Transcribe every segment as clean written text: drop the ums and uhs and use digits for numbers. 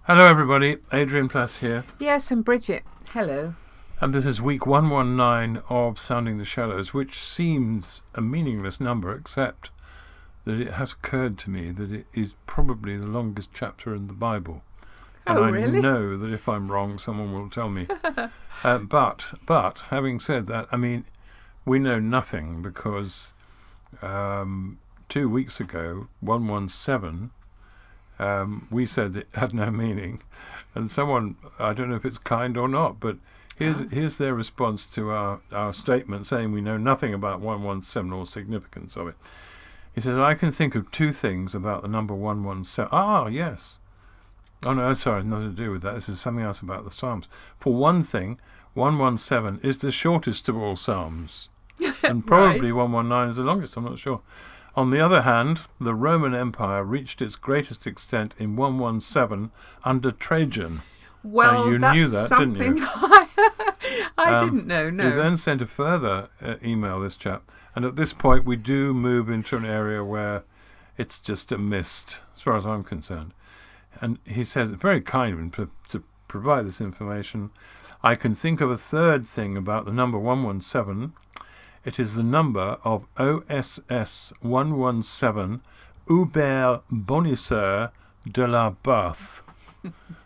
Hello everybody, Adrian Plass here, Yes, and Bridget. Hello. and this is week 119 of Sounding the Shadows, which seems a meaningless number except that it has occurred to me that it is probably the longest chapter in the Bible. And I really? know that if I'm wrong, someone will tell me. But having said that, I mean, we know nothing because 2 weeks ago, 117, we said it had no meaning. And someone, I don't know if it's kind or not, but here's their response to our statement saying we know nothing about 117 or significance of it. He says, I can think of two things about the number 117. Ah, yes. Oh, no, sorry, nothing to do with that. This is something else about the Psalms. For one thing, 117 is the shortest of all Psalms. And probably 119 is the longest, I'm not sure. On the other hand, the Roman Empire reached its greatest extent in 117 under Trajan. Well, you that's knew that, didn't something you? I didn't know, no. He then sent a further email, this chap, and at this point we do move into an area where it's just a mist, as far as I'm concerned. And he says, very kind of him to provide this information. I can think of a third thing about the number 117. It is the number of OSS 117 Hubert Bonisseur de la Barthe.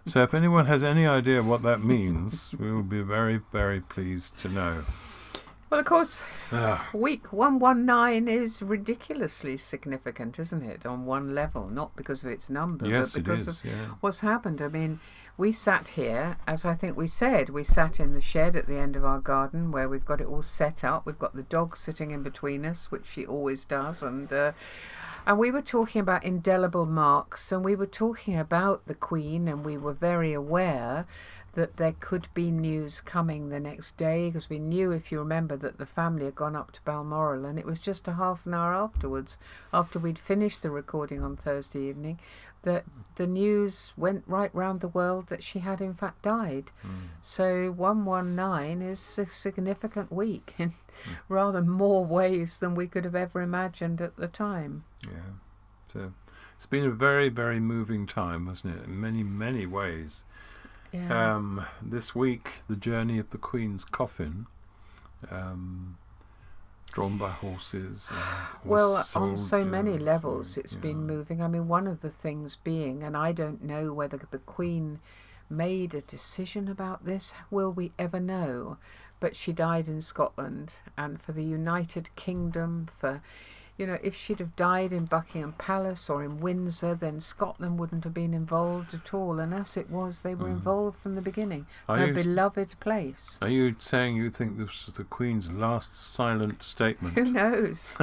So if anyone has any idea what that means, we will be very, very pleased to know. Well, of course, week 119 is ridiculously significant, isn't it, on one level? Not because of its number, Yes, but because it is, of yeah. what's happened. I mean, we sat here, as I think we said, we sat in the shed at the end of our garden where we've got it all set up. We've got the dog sitting in between us, which she always does, and we were talking about indelible marks, and we were talking about the Queen, and we were very aware that there could be news coming the next day, because we knew, if you remember, that the family had gone up to Balmoral, and it was just a half an hour afterwards, after we'd finished the recording on Thursday evening, that the news went right round the world that she had in fact died. So 119 is a significant week in rather more ways than we could have ever imagined at the time. Yeah. So it's been a very, very moving time, hasn't it? In many, many ways. Yeah. This week, the journey of the Queen's coffin, drawn by horses. Well, on so soldiers many levels and, it's been moving. I mean, one of the things being, and I don't know whether the Queen made a decision about this, will we ever know, but she died in Scotland, and for the United Kingdom, for... You know, if she'd have died in Buckingham Palace or in Windsor, then Scotland wouldn't have been involved at all. And as it was, they were involved from the beginning. Her beloved place. Are you saying you think this was the Queen's last silent statement? Who knows?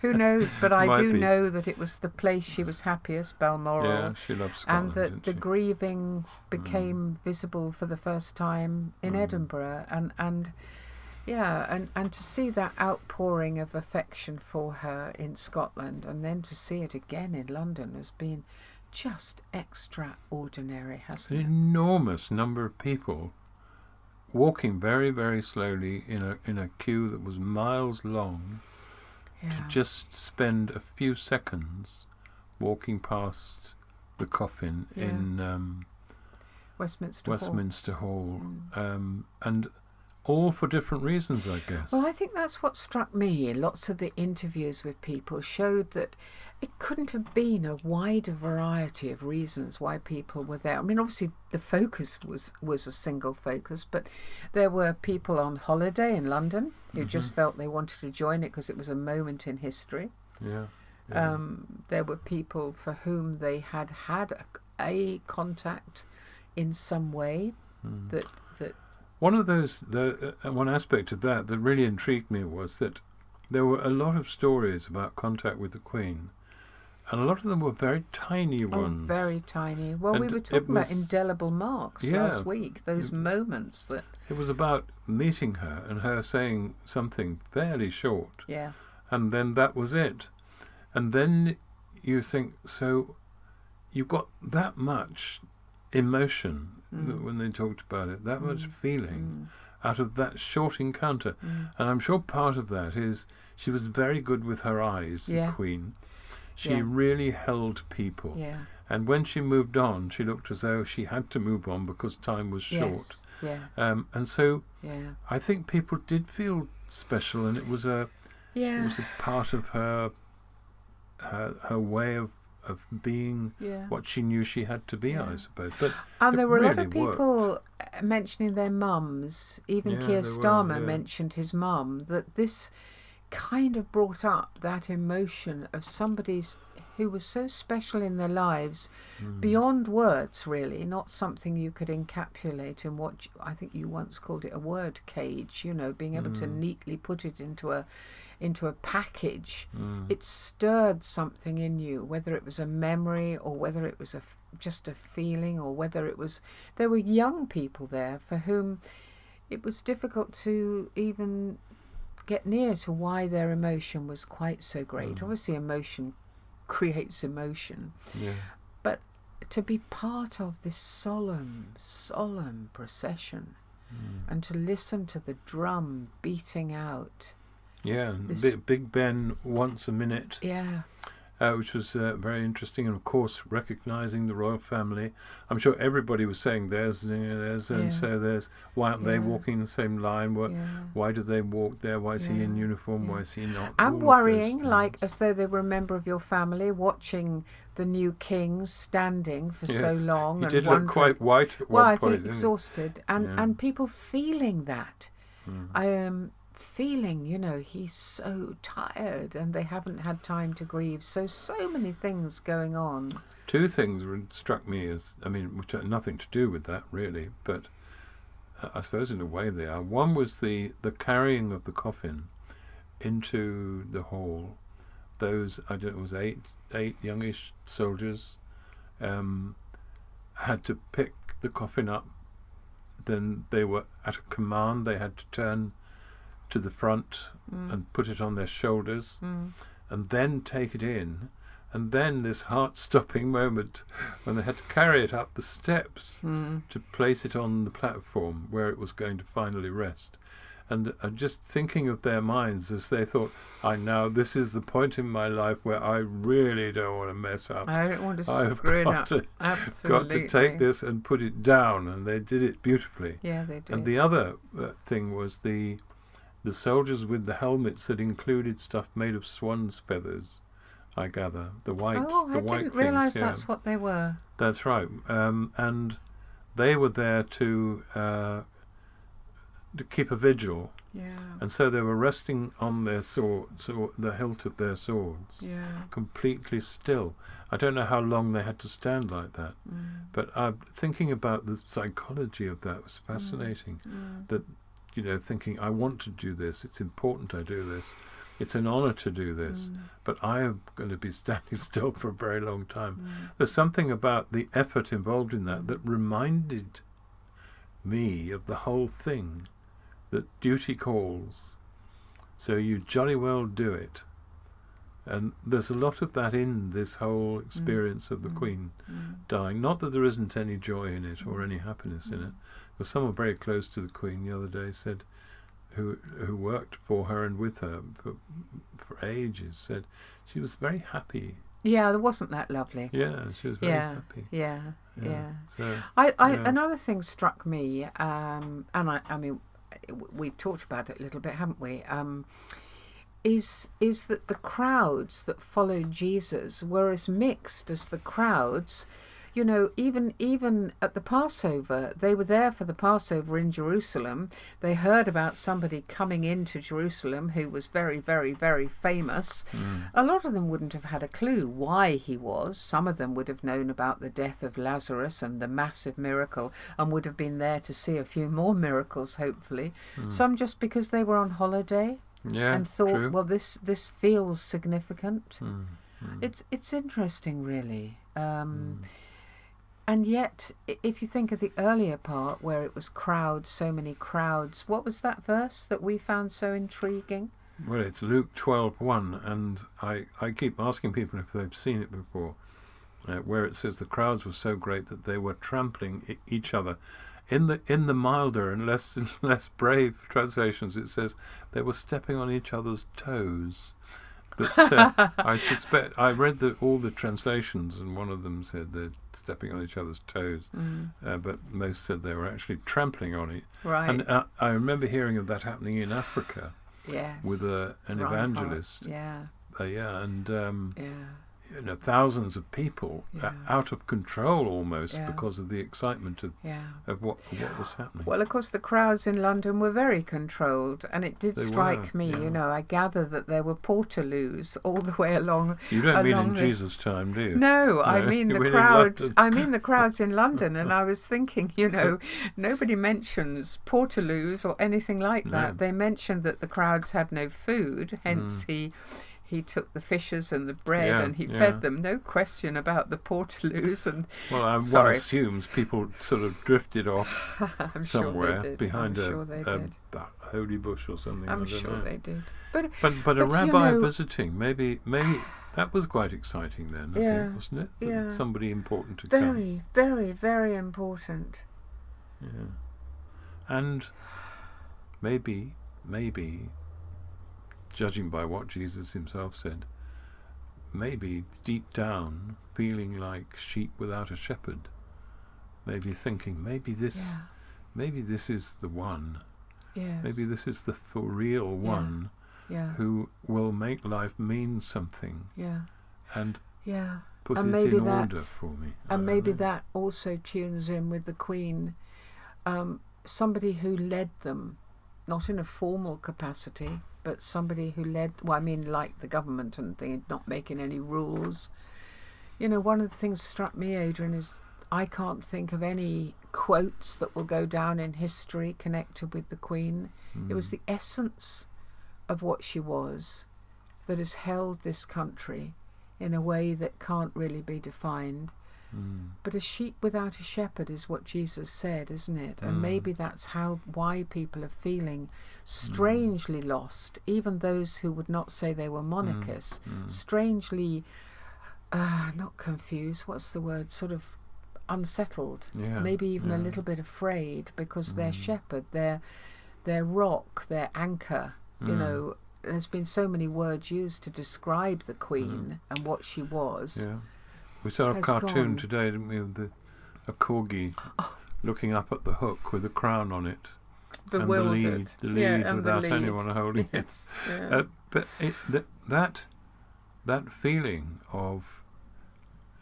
Who knows? But I Might do be. know that it was the place she was happiest, Balmoral. Yeah, she loved Scotland, and that didn't the she? grieving became visible for the first time in Edinburgh. And to see that outpouring of affection for her in Scotland, and then to see it again in London, has been just extraordinary, An hasn't it? enormous number of people walking very, very slowly in a queue that was miles long to Yeah. just spend a few seconds walking past the coffin Yeah. in Westminster Hall. Hall. And all for different reasons, I guess. Well, I think that's what struck me. Lots of the interviews with people showed that it couldn't have been a wider variety of reasons why people were there. I mean, obviously the focus was a single focus, but there were people on holiday in London who just felt they wanted to join it because it was a moment in history. Yeah. There were people for whom they had a contact in some way that One of those, one aspect of that really intrigued me was that there were a lot of stories about contact with the Queen, and a lot of them were very tiny ones. very tiny. Well, we And were it talking about was- indelible marks Yeah. last week, those moments that... It was about meeting her and her saying something fairly short, Yeah. and then that was it. And then you think, so you've got that much emotion when they talked about it, that much feeling out of that short encounter. And I'm sure part of that is she was very good with her eyes, Yeah. the Queen. She Yeah. really held people. Yeah. And when she moved on, she looked as though she had to move on because time was short. Yes. Yeah. And so Yeah. I think people did feel special, and it was a Yeah. part of her way of being Yeah. what she knew she had to be, Yeah. I suppose. But And there it were a lot really of people mentioning their mums. Even Yeah, Keir there were, Starmer yeah. mentioned his mum. That this kind of brought up that emotion of somebody who was so special in their lives, beyond words, really, not something you could encapsulate in what I think you once called it a word cage. You know, being able to neatly put it into a package. It stirred something in you, whether it was a memory or whether it was just a feeling, or whether it was there were young people there for whom it was difficult to even get near to why their emotion was quite so great. Obviously, emotion creates emotion, yeah. but to be part of this solemn procession and to listen to the drum beating out. Yeah, and This- Big Ben once a minute, Yeah. which was very interesting, and of course recognising the royal family. I'm sure everybody was saying, "There's, and Yeah. so there's. Why aren't they Yeah. walking in the same line? Yeah. Why do they walk there? Why is he in Yeah. uniform? Yeah. Why is he not?" And All of worrying, those like things. as though they were a member of your family, watching the new king standing for so Yes. long. He and did wondering, look quite white at well, one I point, think didn't he? exhausted, and Yeah. and people feeling that. I am feeling, he's so tired, and they haven't had time to grieve. So many things going on. Two things struck me as, which had nothing to do with that really, but I suppose in a way they are. One was the carrying of the coffin into the hall. Those, I don't know, it was eight youngish soldiers had to pick the coffin up. Then they were at a command. They had to turn to the front and put it on their shoulders, and then take it in. And then this heart-stopping moment when they had to carry it up the steps to place it on the platform where it was going to finally rest. And just thinking of their minds as they thought, this is the point in my life where I really don't want to mess up. I don't want to I've screw it got up. to, Absolutely. got to take this and put it down, and they did it beautifully. Yeah, they did. And the other thing was the soldiers with the helmets that included stuff made of swan's feathers, I gather. The white I white didn't things. realise Yeah. that's what they were. That's right. And they were there to keep a vigil. Yeah. And so they were resting on their swords, or the hilt of their swords, Yeah. completely still. I don't know how long they had to stand like that, but thinking about the psychology of that was fascinating. That, thinking, I want to do this, it's important I do this, it's an honour to do this, but I am going to be standing still for a very long time. There's something about the effort involved in that reminded me of the whole thing, that duty calls, so you jolly well do it. And there's a lot of that in this whole experience of the Queen dying. Not that there isn't any joy in it or any happiness in it. But someone very close to the Queen the other day said, who worked for her and with her for ages, said she was very happy. Yeah, it wasn't that lovely. Yeah, she was very happy. Yeah. So Another thing struck me, and I mean, we've talked about it a little bit, haven't we? Is that the crowds that followed Jesus were as mixed as the crowds, even at the Passover. They were there for the Passover in Jerusalem. They heard about somebody coming into Jerusalem who was very, very, very famous. A lot of them wouldn't have had a clue why he was. Some of them would have known about the death of Lazarus and the massive miracle, and would have been there to see a few more miracles, hopefully. Some just because they were on holiday. Yeah, And thought, true. well, this feels significant. It's interesting, really. And yet, if you think of the earlier part where it was crowds, so many crowds, what was that verse that we found so intriguing? Well, it's Luke 12:1, and I keep asking people if they've seen it before, where it says the crowds were so great that they were trampling each other. In the milder and less brave translations, it says they were stepping on each other's toes. But I suspect I read all the translations, and one of them said they're stepping on each other's toes, but most said they were actually trampling on it. Right. And I remember hearing of that happening in Africa Yes. with an Reinhardt. evangelist. Yeah. And Yeah. thousands of people Yeah. out of control almost Yeah. because of the excitement Yeah. of what was happening. Well, of course, the crowds in London were very controlled, and it did They strike were, me. yeah. You know, I gather that there were portaloos all the way along. You don't mean in along the- Jesus' time, do you? No, I mean you the mean in crowds. London. I mean the crowds in London, and I was thinking, you know, nobody mentions portaloos or anything like that. No. They mentioned that the crowds had no food, hence he took the fishes and the bread Yeah, and he yeah. fed them. No question about the portaloos. And Well, one Sorry. assumes people sort of drifted off I'm somewhere sure they did. behind I'm sure they did. a holy bush or something. I I'm don't sure know. they did. But But a you rabbi know- visiting, maybe that was quite exciting then, I Yeah, think, wasn't it? That yeah. Somebody important to come. very, very, very important. Yeah. And maybe, judging by what Jesus himself said, maybe deep down feeling like sheep without a shepherd. Maybe thinking, maybe this is the one. Yes. Maybe this is the for real one Yeah. who will make life mean something Yeah. and Yeah. put And it maybe in that- order for me. I And don't maybe know. that also tunes in with the Queen. Somebody who led them, not in a formal capacity, but somebody who led, well, I mean, like the government and thing, not making any rules. You know, one of the things that struck me, Adrian, is I can't think of any quotes that will go down in history connected with the Queen. It was the essence of what she was that has held this country in a way that can't really be defined. But a sheep without a shepherd is what Jesus said, isn't it? And maybe that's why people are feeling strangely lost, even those who would not say they were monarchists, strangely, not confused, what's the word, sort of unsettled, Yeah, maybe even a yeah. little bit afraid, because their shepherd, their rock, their anchor, you know, there's been so many words used to describe the Queen and what she was. Yeah. We saw a has cartoon gone. today, didn't we, of a corgi looking up at the hook with a crown on it. Bewildered. And the lead Yeah, and the without lead. anyone holding Yes. it. Yeah. But that feeling of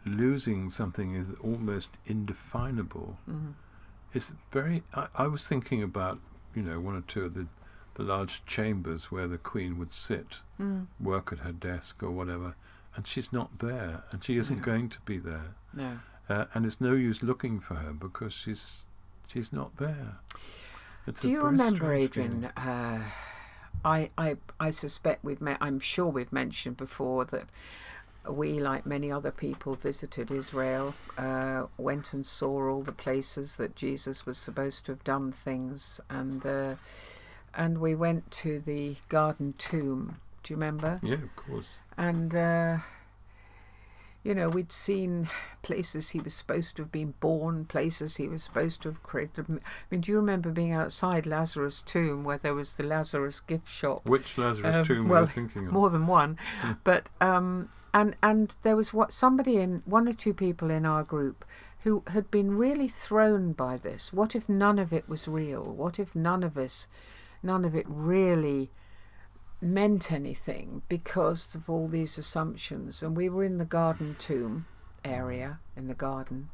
losing something is almost indefinable. It's very. I was thinking about, you know, one or two of the large chambers where the Queen would sit, work at her desk or whatever, and she's not there, and she isn't going to be there, No. and it's no use looking for her because she's not there. It's Do a you very remember, strange Adrian? feeling. I suspect I'm sure we've mentioned before that we, like many other people, visited Israel, went and saw all the places that Jesus was supposed to have done things, and we went to the Garden Tomb. Do you remember? Yeah, of course. And you know, we'd seen places he was supposed to have been born, places he was supposed to have created. I mean, do you remember being outside Lazarus' tomb where there was the Lazarus gift shop? Which Lazarus tomb were well, you thinking of? More than one. But and there was one or two people in our group who had been really thrown by this. What if none of it was real? What if none of it really meant anything because of all these assumptions? And we were in the Garden Tomb area in the garden,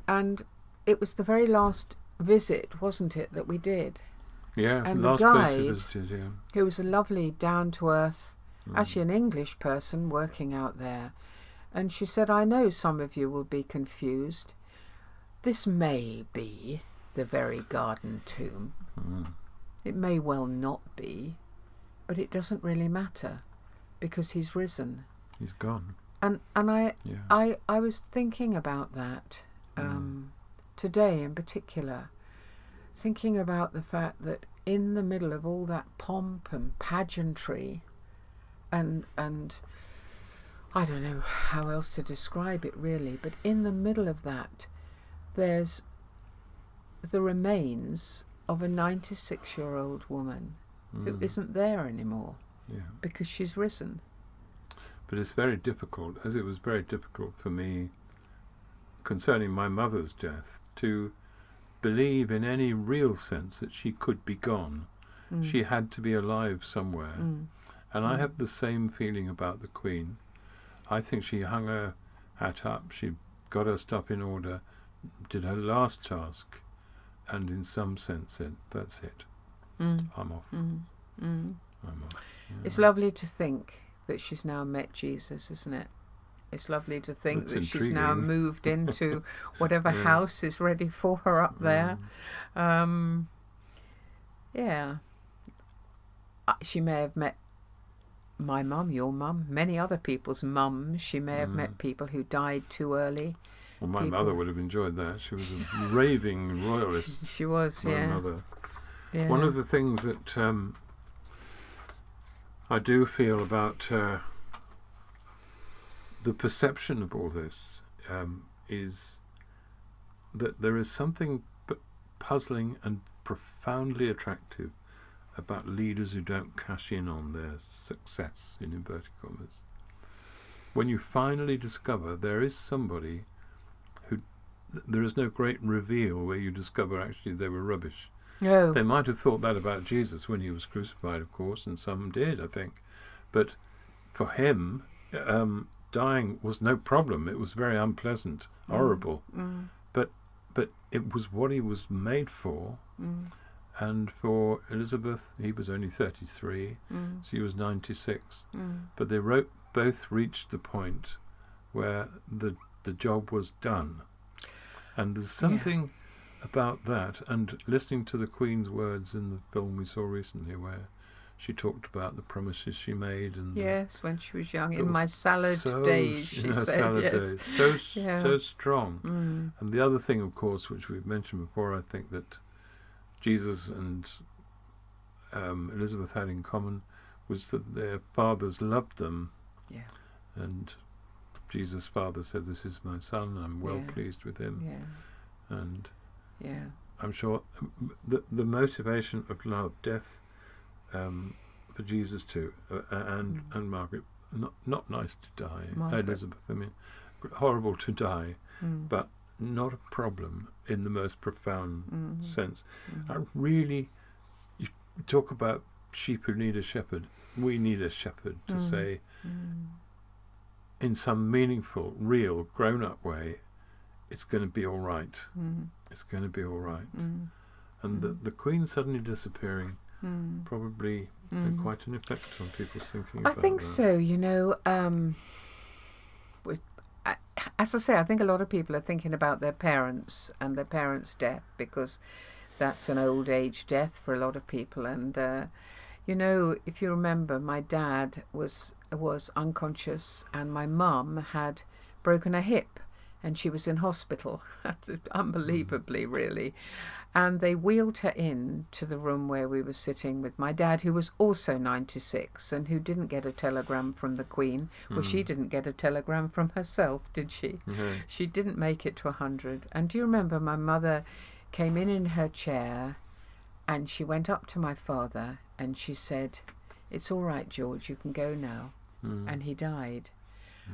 and it was the very last visit, wasn't it, that we did? Yeah, and the last place we guide- visited, yeah. Who was a lovely, down-to-earth, actually an English person working out there, and she said, I know some of you will be confused. This may be the very Garden Tomb. It may well not be, but it doesn't really matter because he's risen. He's gone. And Yeah. I was thinking about that today in particular, thinking about the fact that in the middle of all that pomp and pageantry and I don't know how else to describe it really, but in the middle of that there's the remains of a 96-year-old woman who isn't there anymore. Yeah. because she's risen. But it's very difficult, as it was very difficult for me concerning my mother's death, to believe in any real sense that she could be gone. She had to be alive somewhere. And I have the same feeling about the Queen. I think she hung her hat up, she got her stuff in order, did her last task, and in some sense said, that's it. I'm off. I'm off. Yeah. It's lovely to think that she's now met Jesus, isn't it? It's lovely to think That's that she's now intriguing. moved into whatever Yes. house is ready for her up there. Yeah. She may have met my mum, your mum, many other people's mums. She may have met people who died too early. Well, my people- mother would have enjoyed that. She was a raving royalist, She was, my yeah. mother. Yeah. One of the things that I do feel about the perception of all this is that there is something puzzling and profoundly attractive about leaders who don't cash in on their success, in inverted commas. When you finally discover there is somebody who, there is no great reveal where you discover actually they were rubbish. No. They might have thought that about Jesus when he was crucified, of course, and some did, I think. But for him, dying was no problem. It was very unpleasant, horrible. But it was what he was made for. And for Elizabeth, he was only 33. She was 96. But they both reached the point where the job was done. And there's something about that, and listening to the Queen's words in the film we saw recently, where she talked about the promises she made, and Yes, when she was young, that in was my salad so, days, she in her said, salad yes. days, so strong. Mm. And the other thing, of course, which we've mentioned before, I think that Jesus and Elizabeth had in common was that their fathers loved them. Yeah. And Jesus' father said, "This is my son, I'm well Yeah. pleased with him." Yeah. And Yeah. I'm sure the motivation of love, death, for Jesus too, and Margaret, not nice to die. Margaret. Elizabeth, I mean, horrible to die, Mm. but not a problem in the most profound sense. Mm. I really, you talk about sheep who need a shepherd. We need a shepherd to say, in some meaningful, real, grown-up way, it's going to be all right. It's going to be all right. And the Queen suddenly disappearing probably had quite an effect on people's thinking I about think that. so, you know. As I say, I think a lot of people are thinking about their parents and their parents' death, because that's an old age death for a lot of people. And you know, if you remember, my dad was unconscious, and my mum had broken her hip, and she was in hospital, unbelievably, really. And they wheeled her in to the room where we were sitting with my dad, who was also 96 and who didn't get a telegram from the Queen. Well, she didn't get a telegram from herself, did she? No. She didn't make it to 100. And do you remember, my mother came in her chair, and she went up to my father and she said, "It's all right, George, you can go now." And he died.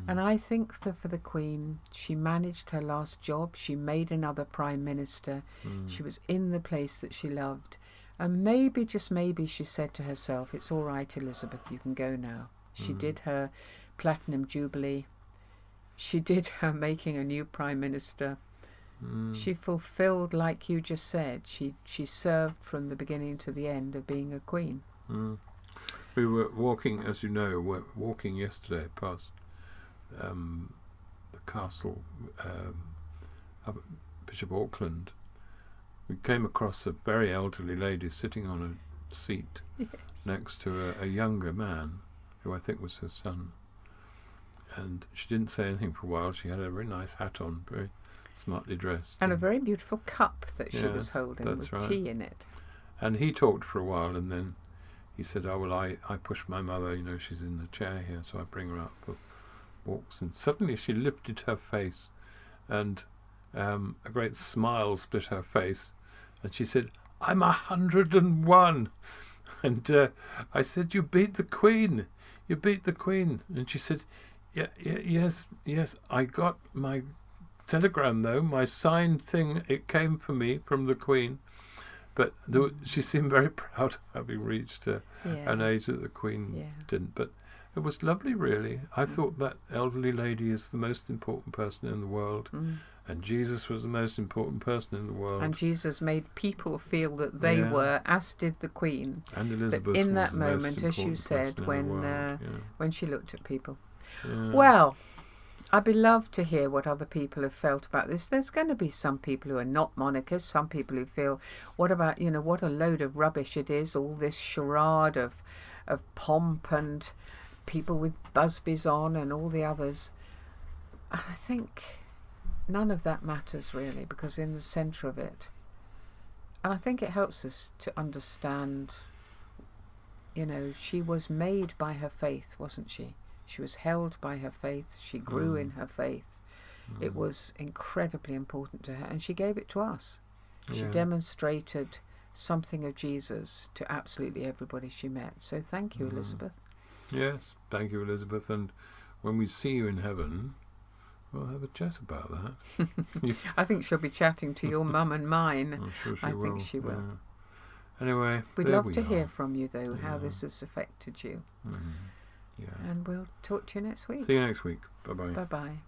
And I think that for the Queen, she managed her last job. She made another Prime Minister. She was in the place that she loved. And maybe, just maybe, she said to herself, "It's all right, Elizabeth, you can go now." She did her Platinum Jubilee. She did her making a new Prime Minister. She fulfilled, like you just said, she served from the beginning to the end of being a Queen. We were walking, as you know, walking yesterday past the castle up at Bishop Auckland. We came across a very elderly lady sitting on a seat next to a younger man who I think was her son. And she didn't say anything for a while. She had a very nice hat on, very smartly dressed. And a very beautiful cup that she was Yes, holding that's with right. tea in it. And he talked for a while, and then he said, "Oh, well, I push my mother, you know, she's in the chair here, so I bring her up for walks." And suddenly she lifted her face, and a great smile split her face, and she said, "I'm 101." And I said, "You beat the Queen. You beat the Queen." And she said, yes. I got my telegram, though, my signed thing. It came for me from the Queen." But she seemed very proud of having reached an age that the Queen didn't. But it was lovely, really. I thought that elderly lady is the most important person in the world. And Jesus was the most important person in the world. And Jesus made people feel that they were, as did the Queen. And Elizabeth but in was that the most moment, as you important said, person in the world, when she looked at people. Yeah. Well, I'd be loved to hear what other people have felt about this. There's going to be some people who are not monarchists, some people who feel, what about, what a load of rubbish it is, all this charade of pomp and people with busbies on and all the others. I think none of that matters really, because in the centre of it, and I think it helps us to understand, she was made by her faith, wasn't she? She was held by her faith. She grew in her faith. It was incredibly important to her, and she gave it to us. She demonstrated something of Jesus to absolutely everybody she met. So thank you, Elizabeth. Yes, thank you, Elizabeth. And when we see you in heaven, we'll have a chat about that. I think she'll be chatting to your mum and mine. I'm sure she I will. think she will. Yeah. Anyway, We'd there love we to hear are. from you, though, how this has affected you. Yeah. And we'll talk to you next week. See you next week. Bye-bye. Bye-bye.